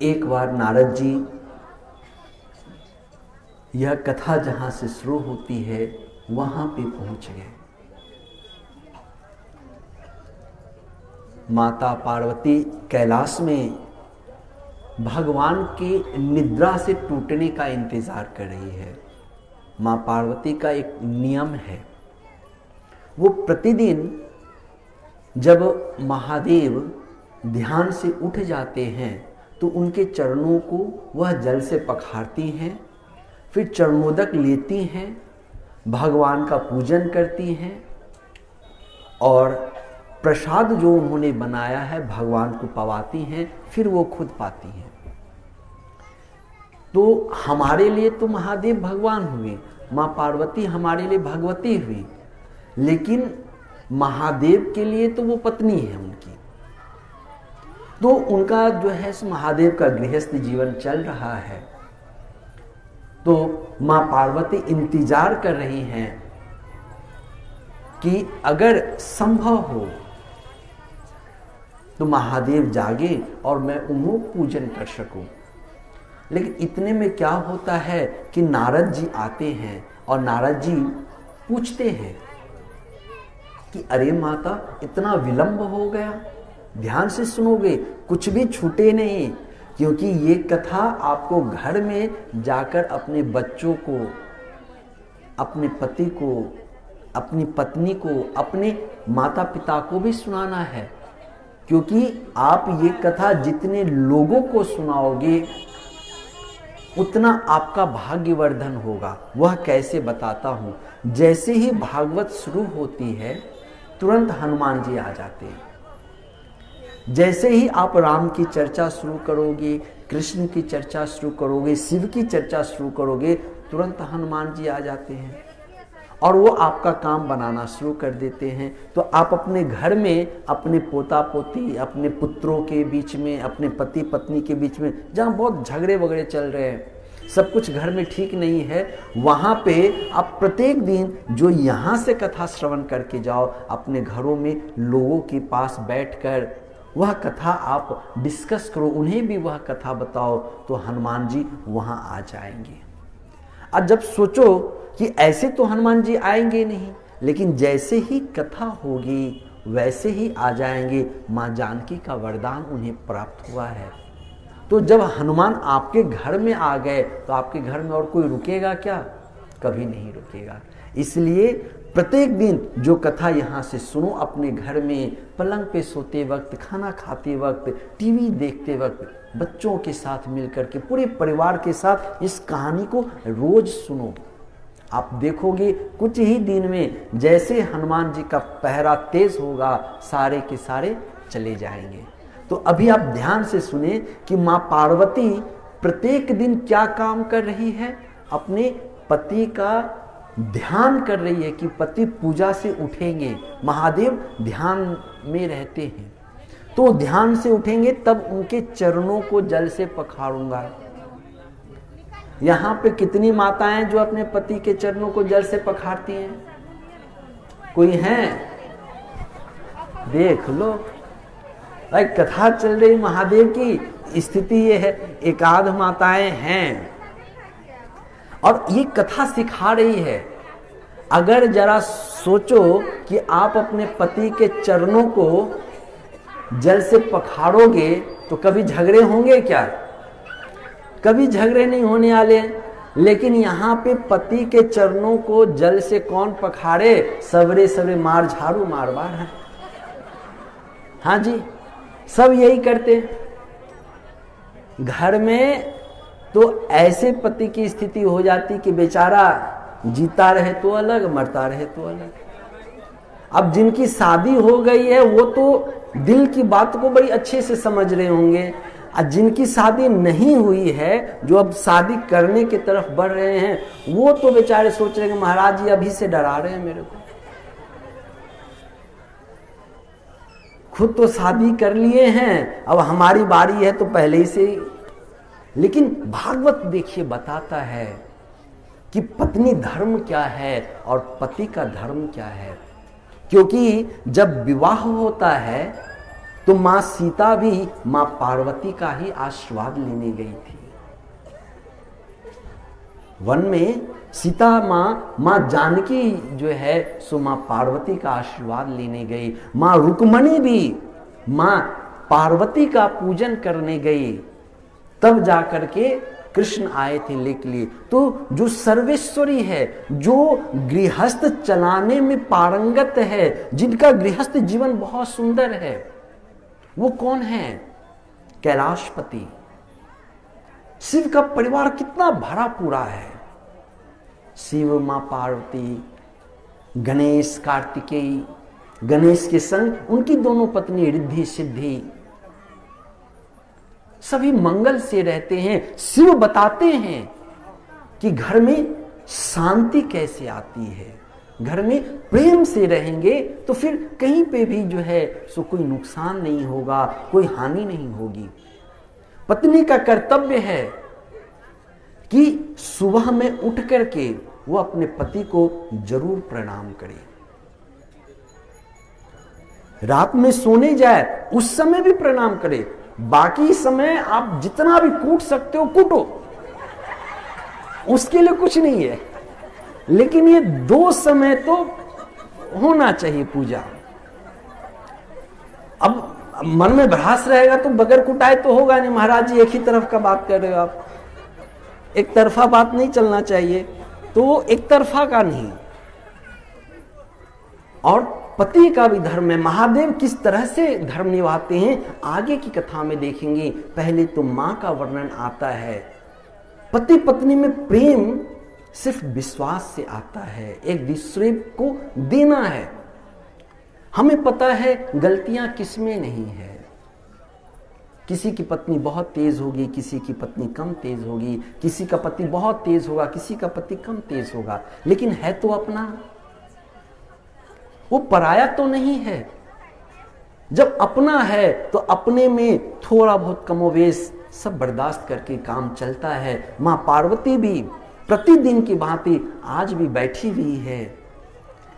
एक बार नारद जी यह कथा जहां से शुरू होती है वहां पे पहुंच गए। माता पार्वती कैलाश में भगवान के निद्रा से टूटने का इंतजार कर रही है। मां पार्वती का एक नियम है, वो प्रतिदिन जब महादेव ध्यान से उठ जाते हैं तो उनके चरणों को वह जल से पखारती हैं, फिर चरणोदक लेती हैं, भगवान का पूजन करती हैं और प्रसाद जो उन्होंने बनाया है भगवान को पवाती हैं, फिर वो खुद पाती हैं। तो हमारे लिए तो महादेव भगवान हुए, माँ पार्वती हमारे लिए भगवती हुई, लेकिन महादेव के लिए तो वो पत्नी है उनकी। तो उनका जो है महादेव का गृहस्थ जीवन चल रहा है। तो माँ पार्वती इंतजार कर रही हैं कि अगर संभव हो तो महादेव जागे और मैं उन्हें पूजन कर सकूं। लेकिन इतने में क्या होता है कि नारद जी आते हैं और नारद जी पूछते हैं कि अरे माता, इतना विलंब हो गया, ध्यान से सुनोगे, कुछ भी छूटे नहीं, क्योंकि ये कथा आपको घर में जाकर अपने बच्चों को, अपने पति को, अपनी पत्नी को, अपने माता पिता को भी सुनाना है। क्योंकि आप ये कथा जितने लोगों को सुनाओगे उतना आपका भाग्यवर्धन होगा। वह कैसे बताता हूं। जैसे ही भागवत शुरू होती है तुरंत हनुमान जी आ जाते हैं। जैसे ही आप राम की चर्चा शुरू करोगे, कृष्ण की चर्चा शुरू करोगे, शिव की चर्चा शुरू करोगे, तुरंत हनुमान जी आ जाते हैं और वो आपका काम बनाना शुरू कर देते हैं। तो आप अपने घर में अपने पोता पोती, अपने पुत्रों के बीच में, अपने पति पत्नी के बीच में, जहाँ बहुत झगड़े वगड़े चल रहे हैं, सब कुछ घर में ठीक नहीं है, वहाँ पे आप प्रत्येक दिन जो यहाँ से कथा श्रवण करके जाओ, अपने घरों में लोगों के पास बैठकर वह कथा आप डिस्कस करो, उन्हें भी वह कथा बताओ, तो हनुमान जी वहाँ आ जाएंगे। और जब सोचो कि ऐसे तो हनुमान जी आएंगे नहीं, लेकिन जैसे ही कथा होगी वैसे ही आ जाएंगे। माँ जानकी का वरदान उन्हें प्राप्त हुआ है। तो जब हनुमान आपके घर में आ गए तो आपके घर में और कोई रुकेगा क्या? कभी नहीं रुकेगा। इसलिए प्रत्येक दिन जो कथा यहाँ से सुनो, अपने घर में पलंग पे सोते वक्त, खाना खाते वक्त, टीवी देखते वक्त, बच्चों के साथ मिलकर के, पूरे परिवार के साथ इस कहानी को रोज सुनो। आप देखोगे कुछ ही दिन में जैसे हनुमान जी का पहरा तेज होगा, सारे के सारे चले जाएंगे। तो अभी आप ध्यान से सुने कि माँ पार्वती प्रत्येक दिन क्या काम कर रही है, अपने पति का ध्यान कर रही है कि पति पूजा से उठेंगे, महादेव ध्यान में रहते हैं, तो ध्यान से उठेंगे तब उनके चरणों को जल से पखारूंगा। यहाँ पे कितनी माताएं जो अपने पति के चरणों को जल से पखारती हैं? कोई हैं? देख लो, एक कथा चल रही महादेव की, स्थिति ये है, एक आध माताएं हैं और ये कथा सिखा रही है। अगर जरा सोचो कि आप अपने पति के चरणों को जल से पखारोगे तो कभी झगड़े होंगे क्या? कभी झगड़े नहीं होने वाले। लेकिन यहाँ पे पति के चरणों को जल से कौन पखारे? सवेरे सवेरे मार झाड़ू मार बार है। हाँ जी, सब यही करते। घर में तो ऐसे पति की स्थिति हो जाती कि बेचारा जीता रहे तो अलग, मरता रहे तो अलग। अब जिनकी शादी हो गई है वो तो दिल की बात को बड़ी अच्छे से समझ रहे होंगे, और जिनकी शादी नहीं हुई है, जो अब शादी करने की तरफ बढ़ रहे हैं, वो तो बेचारे सोच रहे हैं महाराज जी अभी से डरा रहे हैं मेरे को, खुद तो शादी कर लिए हैं, अब हमारी बारी है तो पहले ही से ही। लेकिन भागवत देखिए बताता है कि पत्नी धर्म क्या है और पति का धर्म क्या है। क्योंकि जब विवाह होता है तो मां सीता भी मां पार्वती का ही आशीर्वाद लेने गई थी। वन में सीता मां जानकी जो है सो मां पार्वती का आशीर्वाद लेने गई। मां रुक्मणी भी मां पार्वती का पूजन करने गई, तब जाकर के कृष्ण आए थे लेके लिए। तो जो सर्वेश्वरी है, जो गृहस्थ चलाने में पारंगत है, जिनका गृहस्थ जीवन बहुत सुंदर है, वो कौन है? कैलाशपति। शिव का परिवार कितना भरा पूरा है। शिव, मां पार्वती, गणेश, कार्तिकेय, गणेश के संग उनकी दोनों पत्नी रिद्धि सिद्धि, सभी मंगल से रहते हैं। शिव बताते हैं कि घर में शांति कैसे आती है। घर में प्रेम से रहेंगे तो फिर कहीं पे भी जो है सो कोई नुकसान नहीं होगा, कोई हानि नहीं होगी। पत्नी का कर्तव्य है कि सुबह में उठ करके वो अपने पति को जरूर प्रणाम करे। रात में सोने जाए उस समय भी प्रणाम करे। बाकी समय आप जितना भी कूट सकते हो कूटो, उसके लिए कुछ नहीं है, लेकिन ये 2 समय तो होना चाहिए पूजा। अब मन में भ्रास रहेगा तो बगैर कुटाए तो होगा नहीं। महाराज जी एक ही तरफ का बात कर रहे हो आप, एक तरफा बात नहीं चलना चाहिए, तो एक तरफा का नहीं। और पति का भी धर्म है। महादेव किस तरह से धर्म निभाते हैं आगे की कथा में देखेंगे। पहले तो मां का वर्णन आता है। पति पत्नी में प्रेम सिर्फ विश्वास से आता है, एक दूसरे को देना है। हमें पता है गलतियां किसमें नहीं है। किसी की पत्नी बहुत तेज होगी, किसी की पत्नी कम तेज होगी, किसी का पति बहुत तेज होगा, किसी का पति कम तेज होगा, लेकिन है तो अपना, वो पराया तो नहीं है। जब अपना है तो अपने में थोड़ा बहुत कमोवेश सब बर्दाश्त करके काम चलता है। मां पार्वती भी प्रतिदिन की भांति आज भी बैठी हुई है।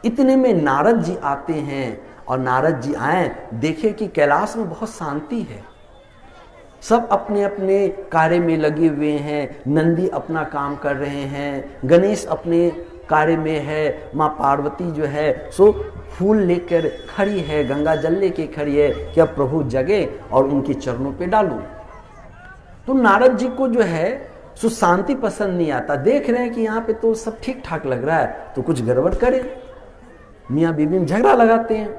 इतने में नारद जी आते हैं, और नारद जी आए, देखे कि कैलाश में बहुत शांति है, सब अपने अपने कार्य में लगे हुए हैं। नंदी अपना काम कर रहे हैं, गणेश अपने कार्य में है, मां पार्वती जो है सो फूल लेकर खड़ी है, गंगा जल लेके खड़ी है कि अब प्रभु जगे और उनके चरणों पे डालूं। तो नारद जी को जो है सो शांति पसंद नहीं आता। देख रहे हैं कि यहाँ पे तो सब ठीक ठाक लग रहा है, तो कुछ गड़बड़ करे, मियाँ बीबी में झगड़ा लगाते हैं।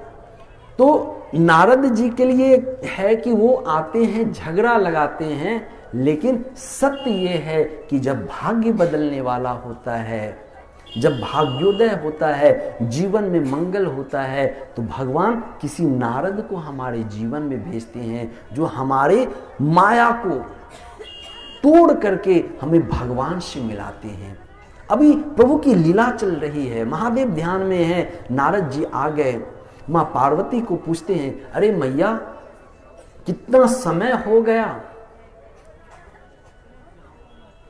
तो नारद जी के लिए है कि वो आते हैं, झगड़ा लगाते हैं, लेकिन सत्य ये है कि जब भाग्य बदलने वाला होता है, जब भाग्योदय होता है, जीवन में मंगल होता है, तो भगवान किसी नारद को हमारे जीवन में भेजते हैं, जो हमारे माया को तोड़ करके हमें भगवान से मिलाते हैं। अभी प्रभु की लीला चल रही है, महादेव ध्यान में है, नारद जी आ गए, मां पार्वती को पूछते हैं, अरे मैया कितना समय हो गया,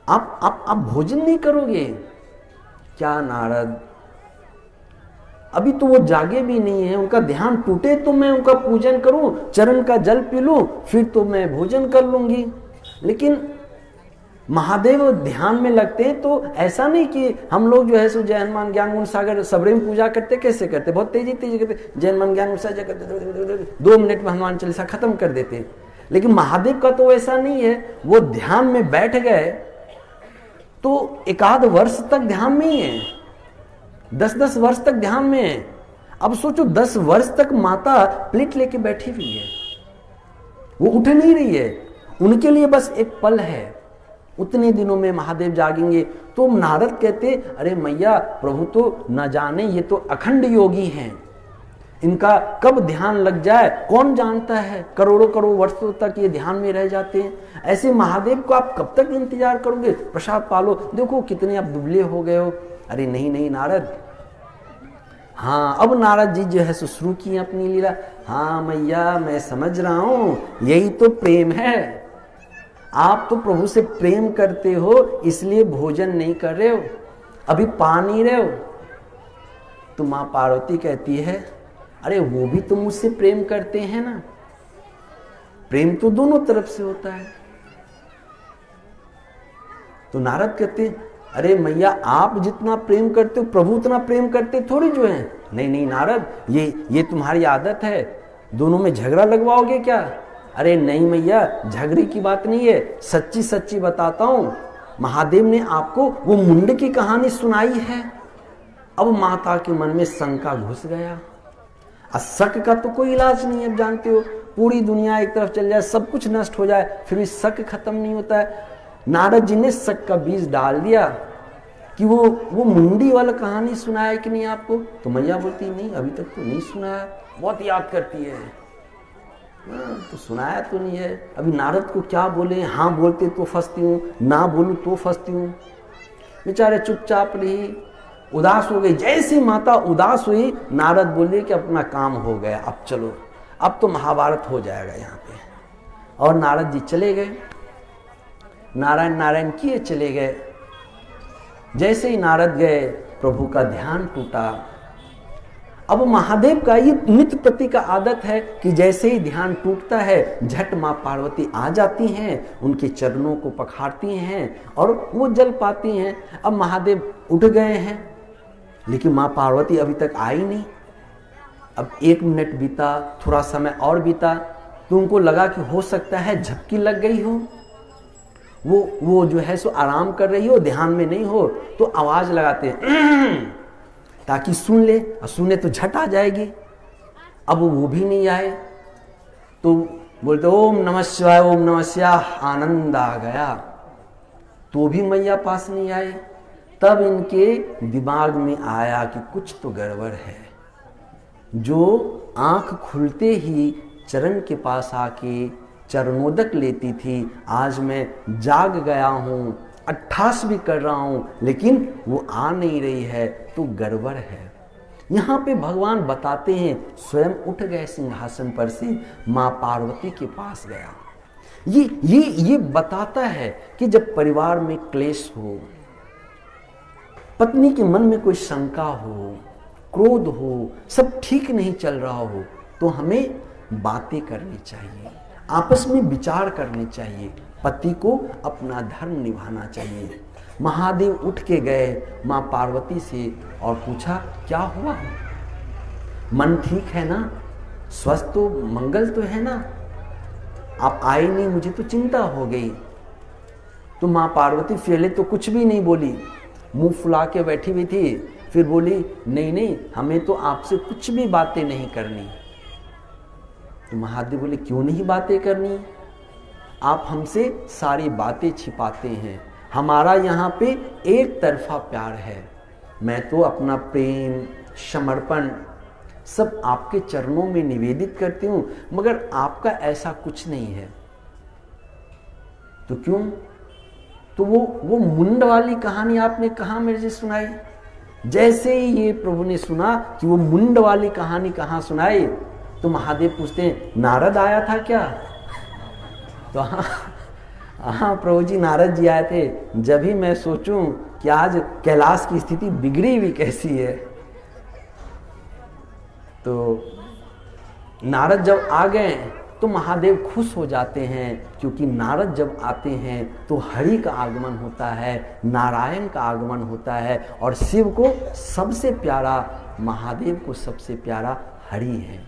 आप भोजन नहीं करोगे क्या? नारद अभी तो वो जागे भी नहीं है, उनका ध्यान टूटे तो मैं उनका पूजन करूं, चरण का जल पी लूं, फिर तो मैं भोजन कर लूंगी। लेकिन महादेव ध्यान में लगते हैं, तो ऐसा नहीं कि हम लोग जो है सो जय हनुमान ज्ञान गुण सागर सबरे में पूजा करते, कैसे करते, बहुत तेजी करते, जय हनुमान ज्ञान गुण सागर करते, 2 मिनट में हनुमान चालीसा खत्म कर देते। लेकिन महादेव का तो ऐसा नहीं है, वो ध्यान में बैठ गए तो 1 वर्ष तक ध्यान में ही है, 10-10 वर्ष तक ध्यान में है। अब सोचो 10 वर्ष तक माता प्लेट लेके बैठी हुई है, वो उठ नहीं रही है, उनके लिए बस एक पल है। उतने दिनों में महादेव जागेंगे। तो नारद कहते, अरे मैया प्रभु तो न जाने, ये तो अखंड योगी हैं, इनका कब ध्यान लग जाए कौन जानता है, करोड़ों वर्षों तक ये ध्यान में रह जाते हैं। ऐसे महादेव को आप कब तक इंतजार करोगे? प्रसाद पालो, देखो कितने आप दुबले हो गए हो। अरे नहीं नारद। हाँ, अब नारद जी जो है शुरू किए अपनी लीला। हाँ मैया मैं समझ रहा हूं, यही तो प्रेम है, आप तो प्रभु से प्रेम करते हो इसलिए भोजन नहीं कर रहे हो, अभी पा नहीं रहे हो। तो मां पार्वती कहती है, अरे वो भी तो मुझसे प्रेम करते हैं ना, प्रेम तो दोनों तरफ से होता है। तो नारद कहते, अरे मैया आप जितना प्रेम करते हो प्रभु उतना प्रेम करते थोड़ी जो है। नहीं नहीं नारद, ये तुम्हारी आदत है, दोनों में झगड़ा लगवाओगे क्या? अरे नहीं मैया, झगड़े की बात नहीं है, सच्ची सच्ची बताता हूं, महादेव ने आपको वो मुंड की कहानी सुनाई है। अब माता के मन में शंका घुस गया। शक का तो कोई इलाज नहीं है, अब जानते हो, पूरी दुनिया एक तरफ चल जाए, सब कुछ नष्ट हो जाए, फिर भी शक खत्म नहीं होता है। नारद जी ने शक का बीज डाल दिया कि वो मुंडी वाला कहानी सुनाया कि नहीं आपको? तो मैया बोलती नहीं, अभी तक तो नहीं सुनाया, बहुत याद करती है। तो सुनाया तो नहीं है। अभी नारद को क्या बोले, हाँ बोलते तो फंसती हूँ, ना बोलूं तो फंसती हूँ। बेचारे चुपचाप रही, उदास हो गई। जैसी माता उदास हुई, नारद बोले कि अपना काम हो गया, अब चलो, अब तो महाभारत हो जाएगा यहाँ पे। और नारद जी चले गए, नारायण नारायण किए चले गए। जैसे ही नारद गए, प्रभु का ध्यान टूटा। अब महादेव का ये नित्य प्रति का आदत है कि जैसे ही ध्यान टूटता है, झट माँ पार्वती आ जाती हैं, उनके चरणों को पखारती हैं और वो जल पाती हैं। अब महादेव उठ गए हैं, लेकिन माँ पार्वती अभी तक आई नहीं। अब 1 मिनट बीता, थोड़ा समय और बीता, तो उनको लगा कि हो सकता है झपकी लग गई हो, वो जो है सो आराम कर रही हो, ध्यान में नहीं हो, तो आवाज लगाते हैं ताकि सुन ले, और सुने तो झट आ जाएगी। अब वो भी नहीं आए, तो बोलते ओम नमः शिवाय, ओम नमः शिवाय, आनंद आ गया। तो भी मैया पास नहीं आए। तब इनके दिमाग में आया कि कुछ तो गड़बड़ है। जो आंख खुलते ही चरण के पास आके चरणोदक लेती थी, आज मैं जाग गया हूँ, अट्ठास भी कर रहा हूँ, लेकिन वो आ नहीं रही है, तो गड़बड़ है। यहाँ पे भगवान बताते हैं, स्वयं उठ गए सिंहासन पर से, माँ पार्वती के पास गया। ये बताता है कि जब परिवार में क्लेश हो, पत्नी के मन में कोई शंका हो, क्रोध हो, सब ठीक नहीं चल रहा हो, तो हमें बातें करनी चाहिए, आपस में विचार करने चाहिए, पति को अपना धर्म निभाना चाहिए। महादेव उठ के गए माँ पार्वती से और पूछा, क्या हुआ, मन ठीक है ना, स्वस्थ तो, मंगल तो है ना, आप आए नहीं, मुझे तो चिंता हो गई। तो माँ पार्वती पहले तो कुछ भी नहीं बोली, मुंह फुला के बैठी हुई थी, फिर बोली नहीं नहीं, हमें तो आपसे कुछ भी बातें नहीं करनी। तो महादेव बोले, क्यों नहीं बातें करनी, आप हमसे सारी बातें छिपाते हैं, हमारा यहाँ पे एक तरफा प्यार है, मैं तो अपना प्रेम समर्पण सब आपके चरणों में निवेदित करती हूँ, मगर आपका ऐसा कुछ नहीं है। तो क्यों? तो वो मुंड वाली कहानी आपने कहाँ मेरे से सुनाई? जैसे ही ये प्रभु ने सुना कि वो मुंड वाली कहानी कहाँ सुनाई, तो महादेव पूछते हैं, नारद आया था क्या? तो हाँ प्रभु जी, नारद जी आए थे। जब ही मैं सोचूं कि आज कैलाश की स्थिति बिगड़ी हुई कैसी है, तो नारद जब आ गए तो महादेव खुश हो जाते हैं, क्योंकि नारद जब आते हैं तो हरि का आगमन होता है, नारायण का आगमन होता है, और शिव को सबसे प्यारा, महादेव को सबसे प्यारा हरि है,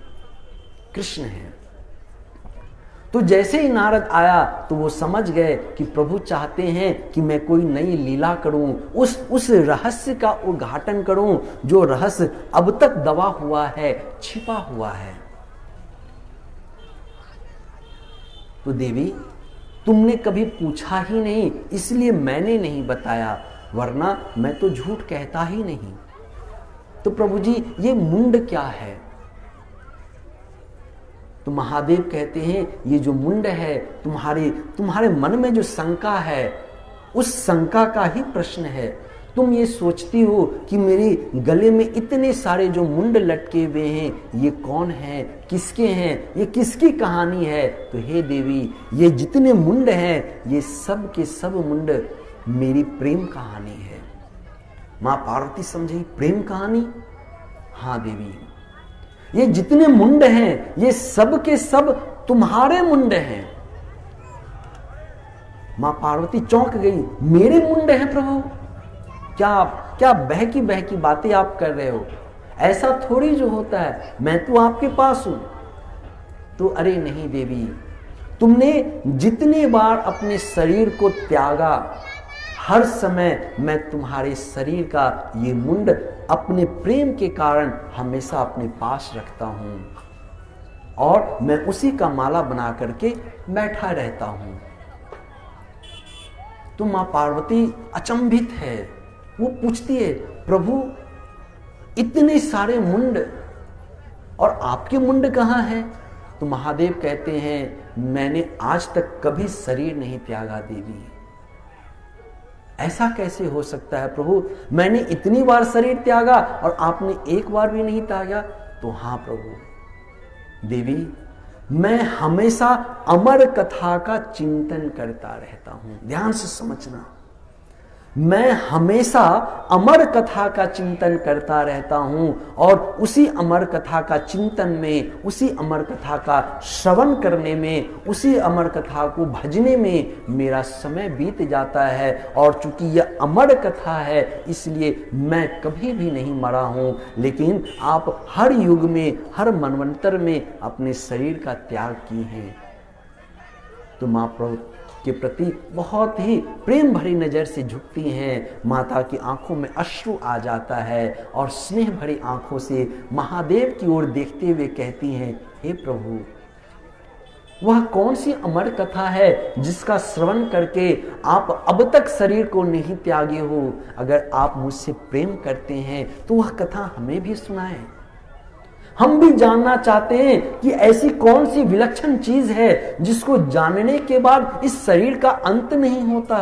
कृष्ण है। तो जैसे ही नारद आया तो वो समझ गए कि प्रभु चाहते हैं कि मैं कोई नई लीला करूं, उस रहस्य का उद्घाटन करूं जो रहस्य अब तक दबा हुआ है, छिपा हुआ है। तो देवी, तुमने कभी पूछा ही नहीं, इसलिए मैंने नहीं बताया, वरना मैं तो झूठ कहता ही नहीं। तो प्रभु जी, ये मुंड क्या है? तो महादेव कहते हैं, ये जो मुंड है, तुम्हारे मन में जो शंका है, उस शंका का ही प्रश्न है। तुम ये सोचती हो कि मेरे गले में इतने सारे जो मुंड लटके हुए हैं, ये कौन है, किसके हैं, ये किसकी कहानी है? तो हे देवी, ये जितने मुंड हैं, ये सब के सब मुंड मेरी प्रेम कहानी है। माँ पार्वती समझी, प्रेम कहानी? हाँ देवी, ये जितने मुंड हैं, ये सब के सब तुम्हारे मुंड हैं। मां पार्वती चौंक गई, मेरे मुंड हैं प्रभु? क्या क्या बहकी बहकी बातें आप कर रहे हो? ऐसा थोड़ी जो होता है, मैं तो आपके पास हूं। तो अरे नहीं देवी, तुमने जितने बार अपने शरीर को त्यागा, हर समय मैं तुम्हारे शरीर का ये मुंड अपने प्रेम के कारण हमेशा अपने पास रखता हूं और मैं उसी का माला बना करके बैठा रहता हूं। तो मां पार्वती अचंभित है। वो पूछती है, प्रभु इतने सारे मुंड और आपके मुंड कहां हैं? तो महादेव कहते हैं, मैंने आज तक कभी शरीर नहीं त्यागा देवी। ऐसा कैसे हो सकता है प्रभु? मैंने इतनी बार शरीर त्यागा और आपने एक बार भी नहीं त्यागा। तो हां प्रभु देवी, मैं हमेशा अमर कथा का चिंतन करता रहता हूं। ध्यान से समझना, मैं हमेशा अमर कथा का चिंतन करता रहता हूं और उसी अमर कथा का चिंतन में, उसी अमर कथा का श्रवण करने में, उसी अमर कथा को भजने में मेरा समय बीत जाता है। और चूंकि यह अमर कथा है इसलिए मैं कभी भी नहीं मरा हूं। लेकिन आप हर युग में, हर मनवंतर में अपने शरीर का त्याग किए हैं। तो मां प्रभु के प्रति बहुत ही प्रेम भरी नजर से झुकती हैं। माता की आंखों में अश्रु आ जाता है और स्नेह भरी आंखों से महादेव की ओर देखते हुए कहती हैं, हे प्रभु, वह कौन सी अमर कथा है जिसका श्रवण करके आप अब तक शरीर को नहीं त्यागे हो? अगर आप मुझसे प्रेम करते हैं तो वह कथा हमें भी सुनाएं। हम भी जानना चाहते हैं कि ऐसी कौन सी विलक्षण चीज है जिसको जानने के बाद इस शरीर का अंत नहीं होता।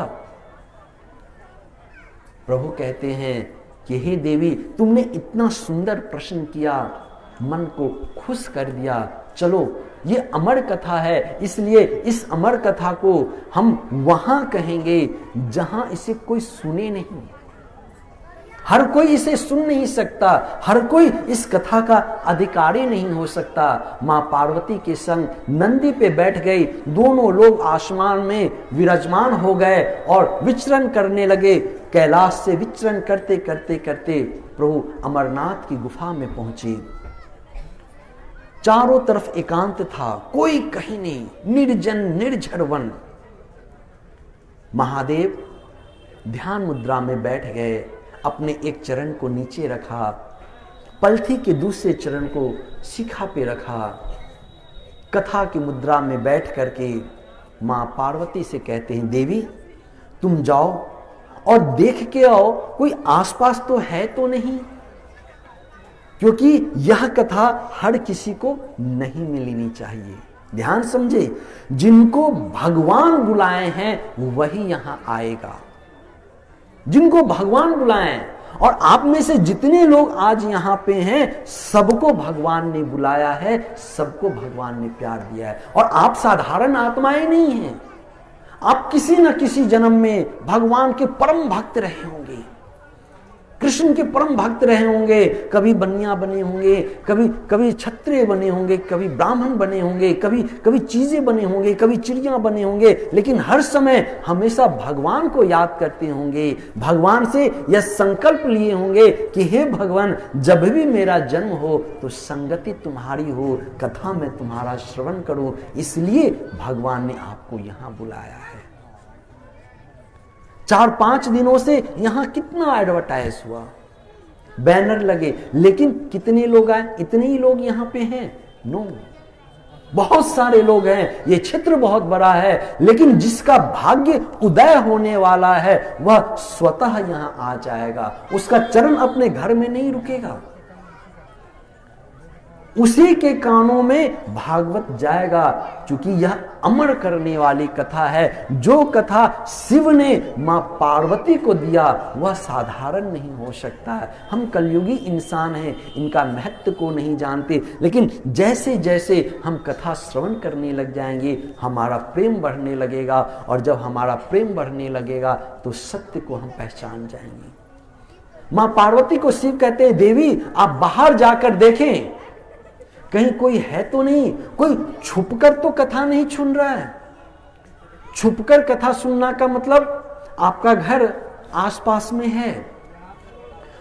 प्रभु कहते हैं कि हे देवी, तुमने इतना सुंदर प्रश्न किया, मन को खुश कर दिया। चलो, ये अमर कथा है, इसलिए इस अमर कथा को हम वहां कहेंगे जहां इसे कोई सुने नहीं। हर कोई इसे सुन नहीं सकता, हर कोई इस कथा का अधिकारी नहीं हो सकता। मां पार्वती के संग नंदी पे बैठ गई, दोनों लोग आसमान में विराजमान हो गए और विचरण करने लगे। कैलाश से विचरण करते करते करते प्रभु अमरनाथ की गुफा में पहुंचे। चारों तरफ एकांत था, कोई कहीं नहीं, निर्जन निर्झर वन। महादेव ध्यान मुद्रा में बैठ गए, अपने एक चरण को नीचे रखा, पलथी के दूसरे चरण को शिखा पे रखा। कथा की मुद्रा में बैठ करके मां पार्वती से कहते हैं, देवी तुम जाओ और देख के आओ कोई आसपास तो है तो नहीं, क्योंकि यह कथा हर किसी को नहीं मिलनी चाहिए। ध्यान समझे, जिनको भगवान बुलाए हैं वही यहां आएगा। जिनको भगवान बुलाएं, और आप में से जितने लोग आज यहां पे हैं सबको भगवान ने बुलाया है, सबको भगवान ने प्यार दिया है। और आप साधारण आत्माएं नहीं हैं, आप किसी न किसी जन्म में भगवान के परम भक्त रहे होंगे, कृष्ण के परम भक्त रहे होंगे। कभी बनिया बने होंगे, कभी क्षत्रिय बने होंगे, कभी ब्राह्मण बने होंगे, कभी चीजें बने होंगे, कभी चिड़िया बने होंगे, लेकिन हर समय हमेशा भगवान को याद करते होंगे। भगवान से यह संकल्प लिए होंगे कि हे भगवान, जब भी मेरा जन्म हो तो संगति तुम्हारी हो, कथा में तुम्हारा श्रवण करूं, इसलिए भगवान ने आपको यहां बुलाया है। 4-5 दिनों से यहां कितना एडवर्टाइज हुआ, बैनर लगे, लेकिन कितने लोग आए? इतने ही लोग यहां पे हैं? नो, बहुत सारे लोग हैं, ये क्षेत्र बहुत बड़ा है, लेकिन जिसका भाग्य उदय होने वाला है वह स्वतः यहां आ जाएगा, उसका चरण अपने घर में नहीं रुकेगा, उसी के कानों में भागवत जाएगा। क्योंकि यह अमर करने वाली कथा है। जो कथा शिव ने मां पार्वती को दिया वह साधारण नहीं हो सकता है। हम कलयुगी इंसान हैं, इनका महत्व को नहीं जानते, लेकिन जैसे जैसे हम कथा श्रवण करने लग जाएंगे हमारा प्रेम बढ़ने लगेगा, और जब हमारा प्रेम बढ़ने लगेगा तो सत्य को हम पहचान जाएंगे। मां पार्वती को शिव कहते हैं, देवी आप बाहर जाकर देखें कहीं कोई है तो नहीं, कोई छुपकर तो कथा नहीं सुन रहा है। छुपकर कथा सुनना का मतलब आपका घर आसपास में है,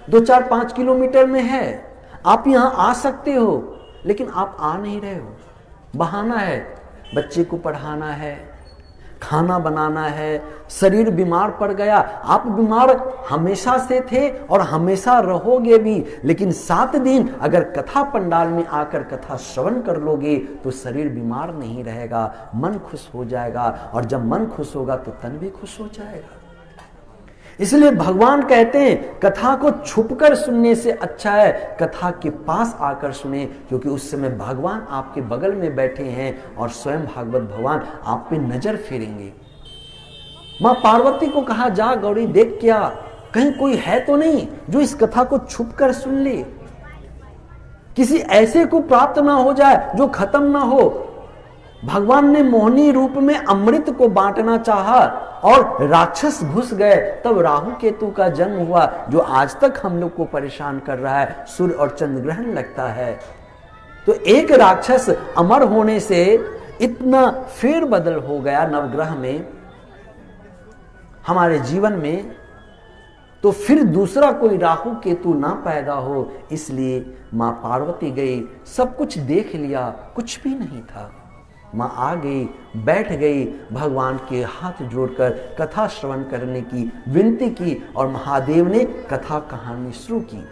2-4-5 किलोमीटर में है, आप यहां आ सकते हो, लेकिन आप आ नहीं रहे हो। बहाना है, बच्चे को पढ़ाना है, खाना बनाना है, शरीर बीमार पड़ गया। आप बीमार हमेशा से थे और हमेशा रहोगे भी, लेकिन 7 दिन अगर कथा पंडाल में आकर कथा श्रवण कर लोगे तो शरीर बीमार नहीं रहेगा, मन खुश हो जाएगा, और जब मन खुश होगा तो तन भी खुश हो जाएगा। इसलिए भगवान कहते हैं कथा को छुपकर सुनने से अच्छा है कथा के पास आकर सुने, क्योंकि उस समय भगवान आपके बगल में बैठे हैं और स्वयं भागवत भगवान आप पे नजर फेरेंगे। मां पार्वती को कहा, जा गौरी देख क्या कहीं कोई है तो नहीं जो इस कथा को छुपकर सुन ले, किसी ऐसे को प्राप्त ना हो जाए जो खत्म ना हो। भगवान ने मोहिनी रूप में अमृत को बांटना चाहा और राक्षस घुस गए, तब राहु केतु का जन्म हुआ, जो आज तक हम लोग को परेशान कर रहा है। सूर्य और चंद्र ग्रहण लगता है, तो एक राक्षस अमर होने से इतना फेरबदल हो गया नवग्रह में, हमारे जीवन में, तो फिर दूसरा कोई राहु केतु ना पैदा हो। इसलिए मां पार्वती गई, सब कुछ देख लिया, कुछ भी नहीं था। मां आ गई, बैठ गई, भगवान के हाथ जोड़कर कथा श्रवण करने की विनती की, और महादेव ने कथा कहानी शुरू की।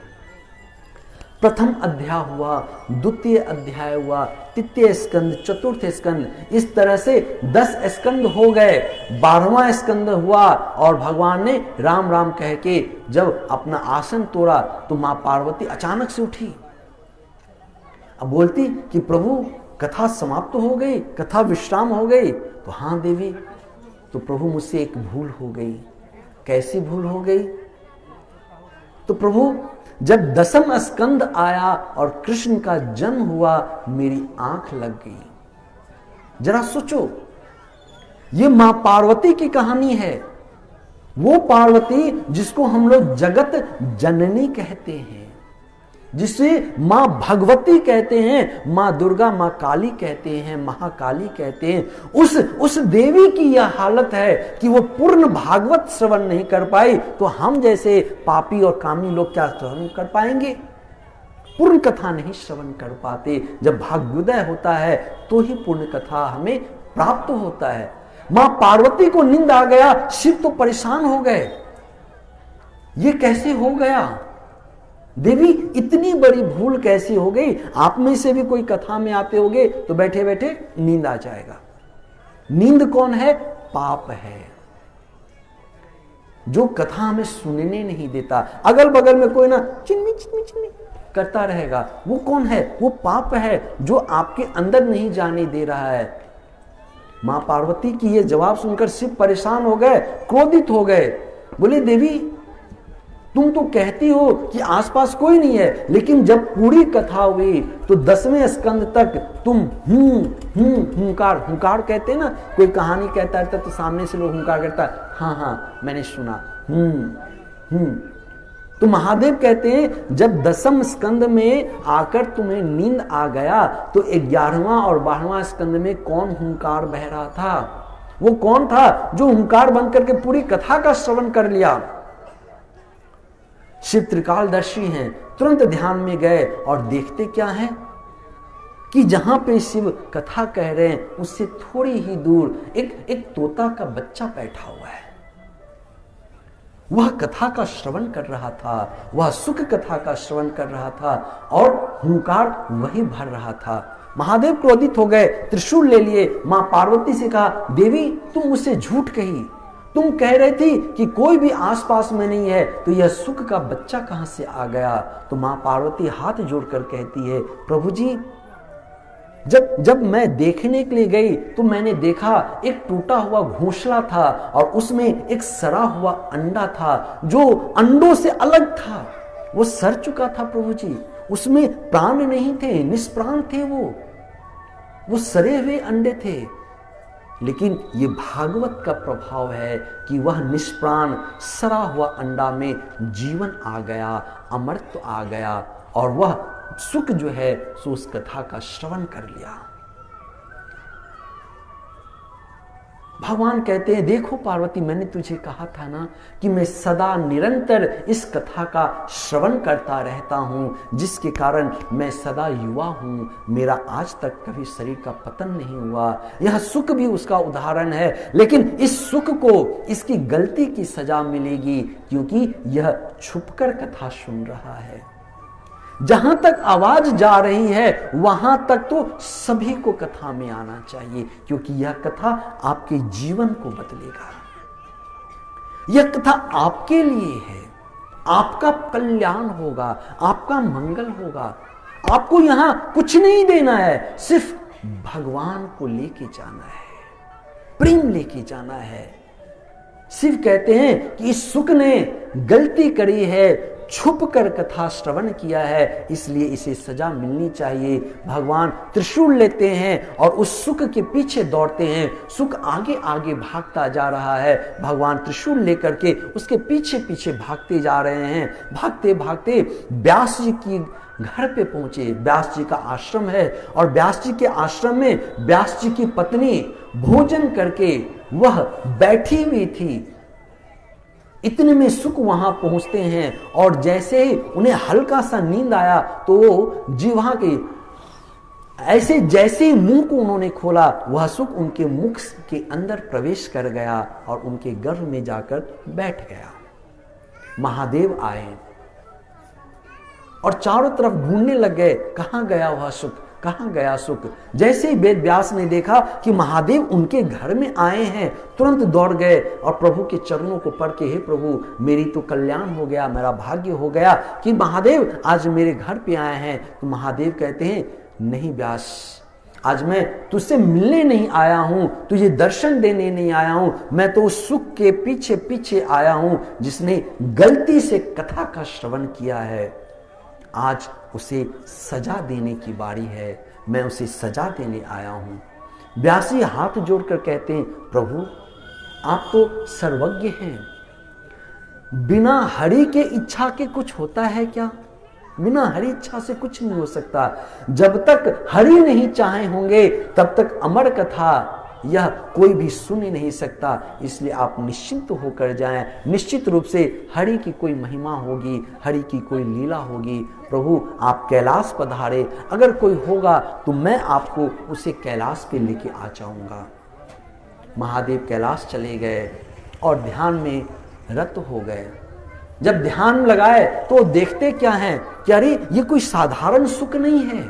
प्रथम अध्याय हुआ, द्वितीय अध्याय हुआ, तृतीय स्कंद, चतुर्थ स्कंद, इस तरह से 10 स्कंद हो गए। 12वां स्कंद हुआ और भगवान ने राम राम कह के जब अपना आसन तोड़ा तो मां पार्वती अचानक से उठी। अब बोलती कि प्रभु कथा समाप्त हो गई, कथा विश्राम हो गई। तो हाँ देवी, तो प्रभु मुझसे एक भूल हो गई। कैसी भूल हो गई? तो प्रभु जब 10वां स्कंद आया और कृष्ण का जन्म हुआ, मेरी आंख लग गई। जरा सोचो, ये मां पार्वती की कहानी है, वो पार्वती जिसको हम लोग जगत जननी कहते हैं, जिसे मां भगवती कहते हैं, मां दुर्गा, मां काली कहते हैं, महाकाली कहते हैं, उस देवी की यह हालत है कि वो पूर्ण भागवत श्रवण नहीं कर पाई, तो हम जैसे पापी और कामी लोग क्या श्रवण कर पाएंगे? पूर्ण कथा नहीं श्रवण कर पाते। जब भाग्योदय होता है तो ही पूर्ण कथा हमें प्राप्त होता है। मां पार्वती को नींद आ गया, शिव तो परेशान हो गए, ये कैसे हो गया? देवी इतनी बड़ी भूल कैसी हो गई? आप में से भी कोई कथा में आते होंगे तो बैठे बैठे नींद आ जाएगा। नींद कौन है? पाप है, जो कथा हमें सुनने नहीं देता। अगल बगल में कोई ना चिन्नी चिन्नी चिन्नी करता रहेगा, वो कौन है? वो पाप है जो आपके अंदर नहीं जाने दे रहा है। मां पार्वती की ये जवाब सुनकर शिव परेशान हो गए, क्रोधित हो गए। बोले देवी, तुम तो कहती हो कि आसपास कोई नहीं है, लेकिन जब पूरी कथा हुई तो 10वें स्कंद तक तुम हुंकार, हुंकार कहते हैं ना, कोई कहानी कहता रहता तो सामने से लोग हुंकार करता, हाँ हाँ मैंने सुना, तो महादेव कहते हैं जब 10वें स्कंद में आकर तुम्हें नींद आ गया तो 11वां और 12वां स्कंद में कौन हुंकार बह रहा था? वो कौन था जो हुंकार बन करके पूरी कथा का श्रवण कर लिया? शिव त्रिकालदर्शी हैं, तुरंत ध्यान में गए और देखते क्या है कि जहां पे शिव कथा कह रहे हैं उससे थोड़ी ही दूर एक तोता का बच्चा बैठा हुआ है। वह कथा का श्रवण कर रहा था, वह सुख कथा का श्रवण कर रहा था और हुंकार वही भर रहा था। महादेव क्रोधित हो गए, त्रिशूल ले लिए, मां पार्वती से कहा, देवी तुम मुझसे झूठ कही, तुम कह रही थी कि कोई भी आसपास में नहीं है, तो यह सुख का बच्चा कहां से आ गया? तो मां पार्वती हाथ जोड़कर कहती है, प्रभु जी जब मैं देखने के लिए गई तो मैंने देखा एक टूटा हुआ घोंसला था और उसमें एक सड़ा हुआ अंडा था जो अंडों से अलग था, वो सड़ चुका था प्रभु जी, उसमें प्राण नहीं थे, निष्प्राण थे, वो सड़े हुए अंडे थे। लेकिन ये भागवत का प्रभाव है कि वह निष्प्राण सड़ा हुआ अंडा में जीवन आ गया, अमृत आ गया और वह सुक जो है सो उस कथा का श्रवण कर लिया। भगवान कहते हैं, देखो पार्वती, मैंने तुझे कहा था ना कि मैं सदा निरंतर इस कथा का श्रवण करता रहता हूं, जिसके कारण मैं सदा युवा हूं, मेरा आज तक कभी शरीर का पतन नहीं हुआ। यह सुख भी उसका उदाहरण है, लेकिन इस सुख को इसकी गलती की सजा मिलेगी, क्योंकि यह छुपकर कथा सुन रहा है। जहां तक आवाज जा रही है वहां तक तो सभी को कथा में आना चाहिए, क्योंकि यह कथा आपके जीवन को बदलेगा। यह कथा आपके लिए है, आपका कल्याण होगा, आपका मंगल होगा। आपको यहां कुछ नहीं देना है, सिर्फ भगवान को लेके जाना है, प्रेम लेके जाना है। शिव कहते हैं कि इस सुख ने गलती करी है, छुप कर कथा श्रवण किया है, इसलिए इसे सजा मिलनी चाहिए। भगवान त्रिशूल लेते हैं और उस सुख के पीछे दौड़ते हैं। सुख आगे आगे भागता जा रहा है, भगवान त्रिशूल लेकर के उसके पीछे पीछे भागते जा रहे हैं। भागते भागते व्यास जी की घर पे पहुंचे। व्यास जी का आश्रम है और व्यास जी के आश्रम में व्यास जी की पत्नी भोजन करके वह बैठी हुई थी। इतने में सुख वहां पहुंचते हैं और जैसे ही उन्हें हल्का सा नींद आया तो जीवा के ऐसे जैसे ही मुंह को उन्होंने खोला, वह सुख उनके मुख के अंदर प्रवेश कर गया और उनके गर्भ में जाकर बैठ गया। महादेव आए और चारों तरफ ढूंढने लग गए, कहां गया वह सुख, कहां गया सुख। जैसे ही वेद व्यास ने देखा कि महादेव उनके घर में आए हैं, तुरंत दौड़ गए और प्रभु के चरणों को पढ़ के, हे प्रभु, मेरी तो कल्याण हो गया, मेरा भाग्य हो गया कि महादेव आज मेरे घर पे आए हैं। तो महादेव कहते हैं, नहीं व्यास, आज मैं तुझसे मिलने नहीं आया हूं, तुझे दर्शन देने नहीं आया हूं, मैं तो उस सुख के पीछे पीछे आया हूं जिसने गलती से कथा का श्रवण किया है। आज उसे सजा देने की बारी है, मैं उसे सजा देने आया हूं। व्यास जी हाथ जोड़कर कहते हैं, प्रभु आप तो सर्वज्ञ हैं, बिना हरि के इच्छा के कुछ होता है क्या? बिना हरि इच्छा से कुछ नहीं हो सकता। जब तक हरि नहीं चाहे होंगे तब तक अमर कथा यह कोई भी सुन ही नहीं सकता। इसलिए आप निश्चिंत होकर जाएं, निश्चित रूप से हरि की कोई महिमा होगी, हरि की कोई लीला होगी। प्रभु आप कैलाश पधारे, अगर कोई होगा तो मैं आपको उसे कैलाश पे लेके आ जाऊंगा। महादेव कैलाश चले गए और ध्यान में रत हो गए। जब ध्यान लगाए तो देखते क्या है कि अरे ये कोई साधारण सुख नहीं है,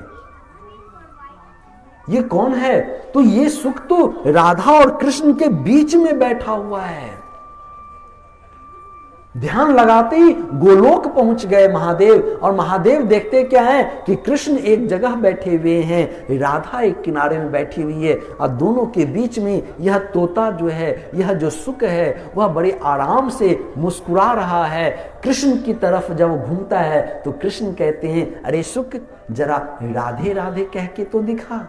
ये कौन है? तो ये सुख तो राधा और कृष्ण के बीच में बैठा हुआ है। ध्यान लगाते ही गोलोक पहुंच गए महादेव, और महादेव देखते क्या है कि कृष्ण एक जगह बैठे हुए हैं, राधा एक किनारे में बैठी हुई है, और दोनों के बीच में यह तोता जो है, यह जो सुख है, वह बड़े आराम से मुस्कुरा रहा है। कृष्ण की तरफ जब घूमता है तो कृष्ण कहते हैं, अरे सुख, जरा राधे राधे कह के तो दिखा।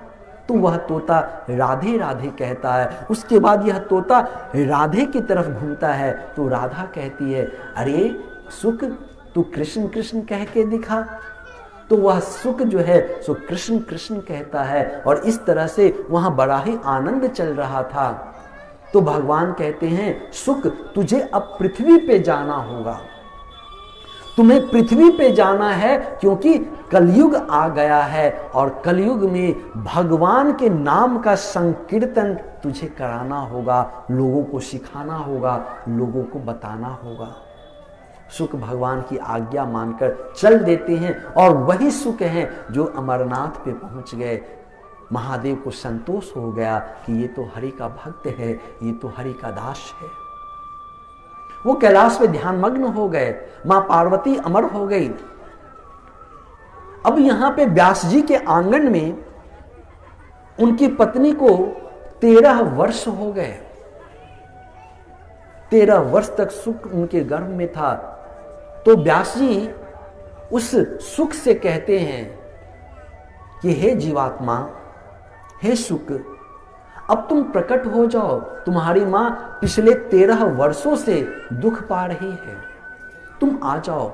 तो वह तोता राधे राधे कहता है। उसके बाद यह तोता राधे की तरफ घूमता है तो राधा कहती है, अरे सुख, तू कृष्ण कृष्ण कह के दिखा। तो वह सुख जो है सो कृष्ण कृष्ण कहता है, और इस तरह से वहां बड़ा ही आनंद चल रहा था। तो भगवान कहते हैं, सुख तुझे अब पृथ्वी पे जाना होगा, तुम्हें पृथ्वी पे जाना है, क्योंकि कलयुग आ गया है और कलयुग में भगवान के नाम का संकीर्तन तुझे कराना होगा, लोगों को सिखाना होगा, लोगों को बताना होगा। सुख भगवान की आज्ञा मानकर चल देते हैं, और वही सुख है जो अमरनाथ पे पहुंच गए। महादेव को संतोष हो गया कि ये तो हरि का भक्त है, ये तो हरि का दास है। वो कैलाश में ध्यान मग्न हो गए, मां पार्वती अमर हो गई। अब यहां पे व्यास जी के आंगन में उनकी पत्नी को 13 वर्ष हो गए। 13 वर्ष तक सुख उनके गर्भ में था। तो व्यास जी उस सुख से कहते हैं कि हे जीवात्मा, हे सुख, अब तुम प्रकट हो जाओ, तुम्हारी मां पिछले 13 वर्षों से दुख पा रही है, तुम आ जाओ।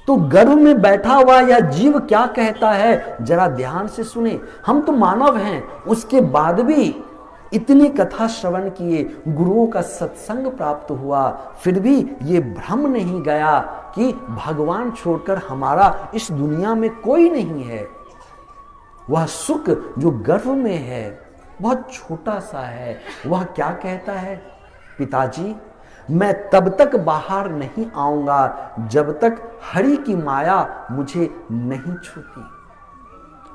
तो गर्भ में बैठा हुआ यह जीव क्या कहता है, जरा ध्यान से सुने। हम तो मानव हैं, उसके बाद भी इतनी कथा श्रवण किए, गुरुओं का सत्संग प्राप्त हुआ, फिर भी ये भ्रम नहीं गया कि भगवान छोड़कर हमारा इस दुनिया में कोई नहीं है। वह सुख जो गर्भ में है बहुत छोटा सा है। वह क्या कहता है, पिताजी मैं तब तक बाहर नहीं आऊंगा जब तक हरि की माया मुझे नहीं छूती।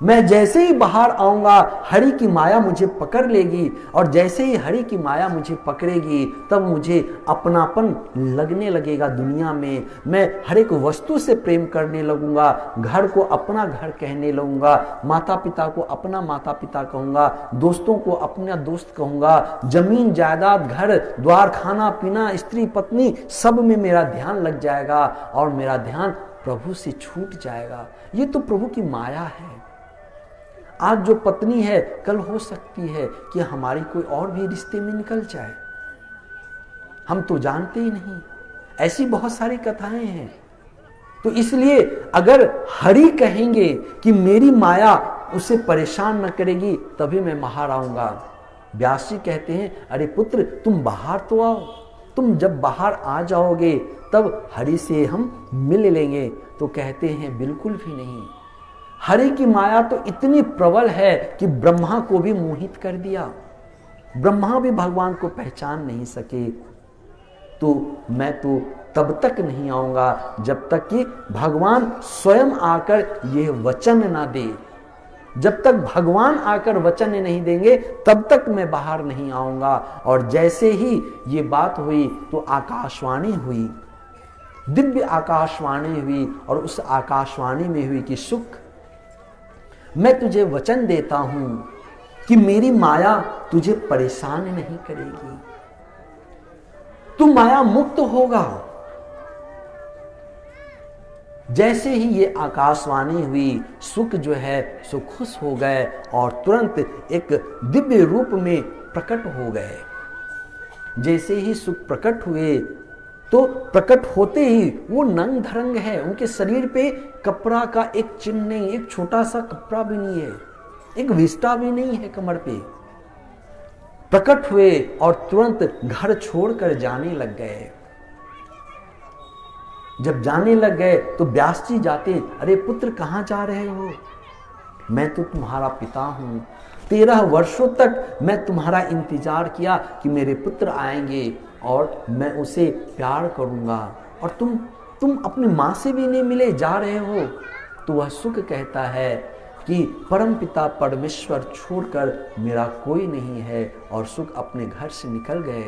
मैं जैसे ही बाहर आऊंगा हरि की माया मुझे पकड़ लेगी, और जैसे ही हरि की माया मुझे पकड़ेगी तब मुझे अपनापन लगने लगेगा दुनिया में। मैं हर एक वस्तु से प्रेम करने लगूंगा, घर को अपना घर कहने लगूंगा, माता पिता को अपना माता पिता कहूंगा, दोस्तों को अपना दोस्त कहूंगा, जमीन जायदाद घर द्वार खाना पीना स्त्री पत्नी सब में मेरा ध्यान लग जाएगा और मेरा ध्यान प्रभु से छूट जाएगा। ये तो प्रभु की माया है। आज जो पत्नी है कल हो सकती है कि हमारी कोई और भी रिश्ते में निकल जाए, हम तो जानते ही नहीं। ऐसी बहुत सारी कथाएं हैं। तो इसलिए अगर हरि कहेंगे कि मेरी माया उसे परेशान न करेगी तभी मैं बाहर आऊंगा। व्यास जी कहते हैं, अरे पुत्र तुम बाहर तो आओ, तुम जब बाहर आ जाओगे तब हरि से हम मिल लेंगे। तो कहते हैं बिल्कुल भी नहीं। हरि की माया तो इतनी प्रबल है कि ब्रह्मा को भी मोहित कर दिया। ब्रह्मा भी भगवान को पहचान नहीं सके। तो मैं तो तब तक नहीं आऊंगा जब तक कि भगवान स्वयं आकर यह वचन ना दे। जब तक भगवान आकर वचन नहीं देंगे तब तक मैं बाहर नहीं आऊंगा। और जैसे ही ये बात हुई तो आकाशवाणी हुई, दिव्य आकाशवाणी हुई, और उस आकाशवाणी में हुई कि सुख मैं तुझे वचन देता हूं कि मेरी माया तुझे परेशान नहीं करेगी, तू माया मुक्त होगा। जैसे ही ये आकाशवाणी हुई सुख जो है सो खुश हो गए और तुरंत एक दिव्य रूप में प्रकट हो गए। जैसे ही सुख प्रकट हुए तो प्रकट होते ही वो नंग धरंग है, उनके शरीर पे कपड़ा का एक चिन्ह नहीं, एक छोटा सा कपड़ा भी नहीं है, एक विष्ठा भी नहीं है कमर पे। प्रकट हुए और तुरंत घर छोड़कर जाने लग गए। जब जाने लग गए तो व्यास जी जाते, अरे पुत्र कहां जा रहे हो? मैं तो तुम्हारा पिता हूं, 13 वर्षों तक मैं तुम्हारा इंतजार किया कि मेरे पुत्र आएंगे और मैं उसे प्यार करूंगा, और तुम अपनी मां से भी नहीं मिले, जा रहे हो। तो वह सुख कहता है कि परम पिता परमेश्वर छोड़कर मेरा कोई नहीं है, और सुख अपने घर से निकल गए।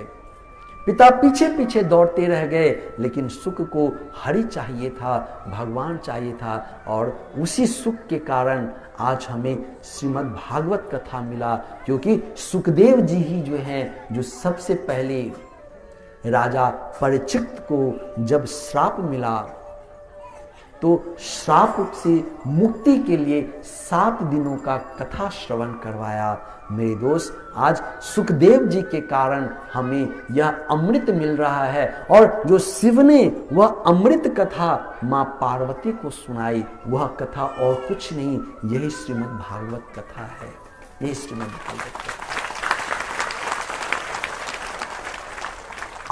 पिता पीछे पीछे दौड़ते रह गए, लेकिन सुख को हरि चाहिए था, भगवान चाहिए था, और उसी सुख के कारण आज हमें श्रीमद् भागवत कथा मिला। क्योंकि सुखदेव जी ही जो हैं, जो सबसे पहले राजा परीक्षित को जब श्राप मिला तो श्राप से मुक्ति के लिए 7 दिनों का कथा श्रवण करवाया। मेरे दोस्त, आज सुखदेव जी के कारण हमें यह अमृत मिल रहा है, और जो शिव ने वह अमृत कथा मां पार्वती को सुनाई, वह कथा और कुछ नहीं, यही श्रीमद् भागवत कथा है। यही श्रीमद् भागवत कथा।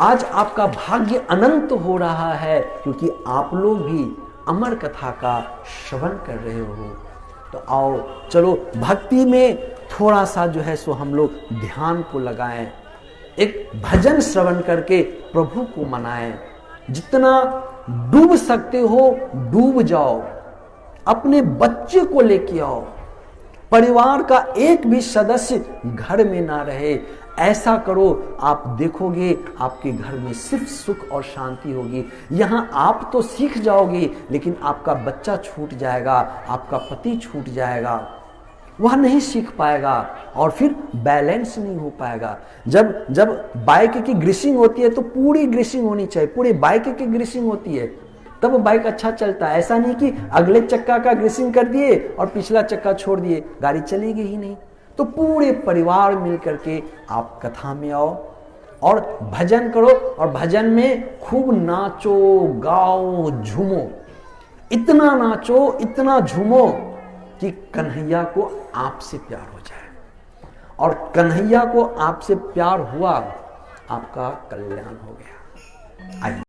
आज आपका भाग्य अनंत हो रहा है क्योंकि आप लोग भी अमर कथा का श्रवण कर रहे हो। तो आओ चलो भक्ति में थोड़ा सा जो है सो हम लोग ध्यान को लगाएं, एक भजन श्रवण करके प्रभु को मनाएं। जितना डूब सकते हो डूब जाओ, अपने बच्चे को लेके आओ, परिवार का एक भी सदस्य घर में ना रहे, ऐसा करो। आप देखोगे आपके घर में सिर्फ सुख और शांति होगी। यहाँ आप तो सीख जाओगे, लेकिन आपका बच्चा छूट जाएगा, आपका पति छूट जाएगा, वह नहीं सीख पाएगा और फिर बैलेंस नहीं हो पाएगा। जब बाइक की ग्रीसिंग होती है तो पूरी ग्रीसिंग होनी चाहिए, पूरी बाइक की ग्रीसिंग होती है, तब बाइक अच्छा चलता है। ऐसा नहीं कि अगले चक्का का ग्रीसिंग कर दिए और पिछला चक्का छोड़ दिए, गाड़ी चलेगी ही नहीं। तो पूरे परिवार मिलकर के आप कथा में आओ और भजन करो, और भजन में खूब नाचो गाओ झूमो। इतना नाचो, इतना झूमो कि कन्हैया को आपसे प्यार हो जाए, और कन्हैया को आपसे प्यार हुआ, आपका कल्याण हो गया। आइए